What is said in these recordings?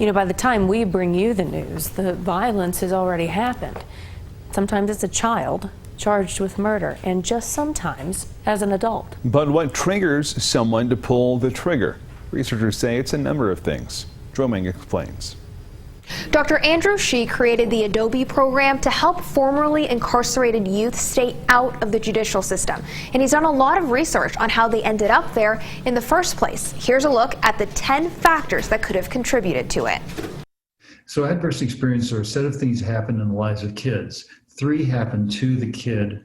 You know, by the time we bring you the news, the violence has already happened. Sometimes it's a child charged with murder, and just sometimes as an adult. But what triggers someone to pull the trigger? Researchers say it's a number of things. Joywang explains. Dr. Andrew Shih created the Adobe program to help formerly incarcerated youth stay out of the judicial system. And he's done a lot of research on how they ended up there in the first place. Here's a look at the 10 factors that could have contributed to it. So adverse experiences are a set of things that happen in the lives of kids. 3 happen to the kid: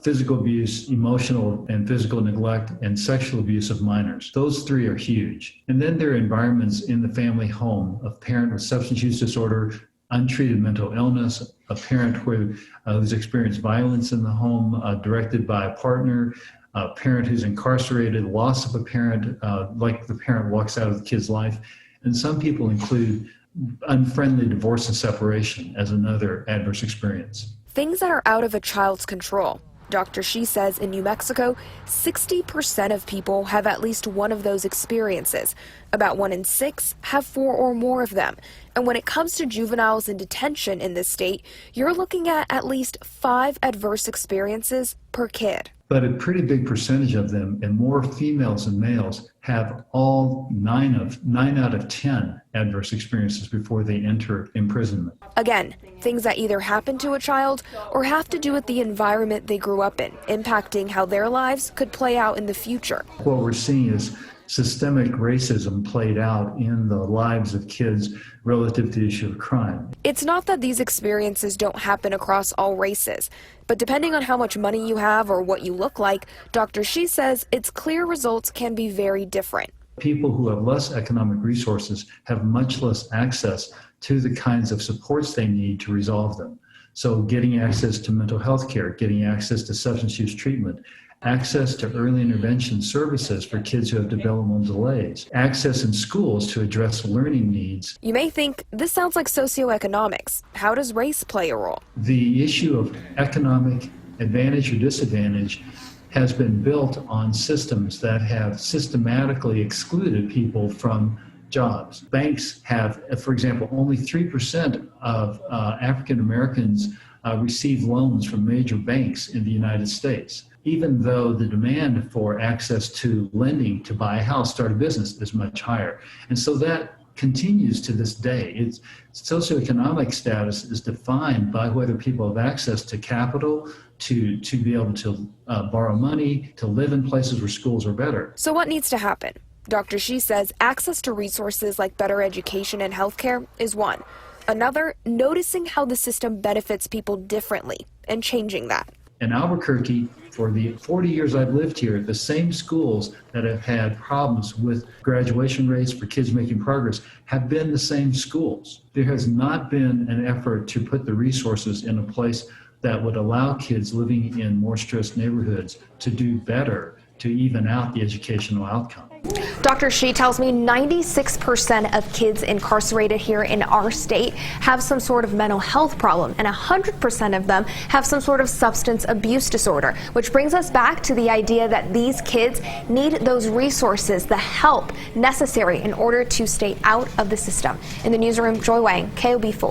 physical abuse, emotional and physical neglect, and sexual abuse of minors. Those 3 are huge. And then there are environments in the family home: a parent with substance use disorder, untreated mental illness, a parent who's experienced violence in the home directed by a partner, a parent who's incarcerated, loss of a parent, like the parent walks out of the kid's life. And some people include unfriendly divorce and separation as another adverse experience. Things that are out of a child's control. Dr. Shih says in New Mexico, 60% of people have at least one of those experiences. About 1 in 6 have 4 or more of them. And when it comes to juveniles in detention in this state, you're looking at least 5 adverse experiences per kid. But a pretty big percentage of them, and more females than males, have all 9 out of 10 adverse experiences before they enter imprisonment. Again, things that either happen to a child or have to do with the environment they grew up in, impacting how their lives could play out in the future. What we're seeing is systemic racism played out in the lives of kids relative to the issue of crime. It's not that these experiences don't happen across all races, but depending on how much money you have or what you look like, Dr. Shih says it's clear results can be very different. People who have less economic resources have much less access to the kinds of supports they need to resolve them. So getting access to mental health care, getting access to substance use treatment, access to early intervention services for kids who have developmental delays, access in schools to address learning needs. You may think this sounds like socioeconomics. How does race play a role? The issue of economic advantage or disadvantage has been built on systems that have systematically excluded people from jobs. Banks have, for example, only 3% of African Americans receive loans from major banks in the United States, even though the demand for access to lending to buy a house, start a business is much higher. And so that continues to this day. Its socioeconomic status is defined by whether people have access to capital, to be able to borrow money, to live in places where schools are better. So what needs to happen? Dr. Shih says access to resources like better education and healthcare is one. Another, noticing how the system benefits people differently and changing that. In Albuquerque, for the 40 years I've lived here, the same schools that have had problems with graduation rates for kids making progress have been the same schools. There has not been an effort to put the resources in a place that would allow kids living in more stressed neighborhoods to do better, to even out the educational outcome. Dr. Shih tells me 96% of kids incarcerated here in our state have some sort of mental health problem, and 100% of them have some sort of substance abuse disorder, which brings us back to the idea that these kids need those resources, the help necessary in order to stay out of the system. In the newsroom, Joy Wang, KOB4.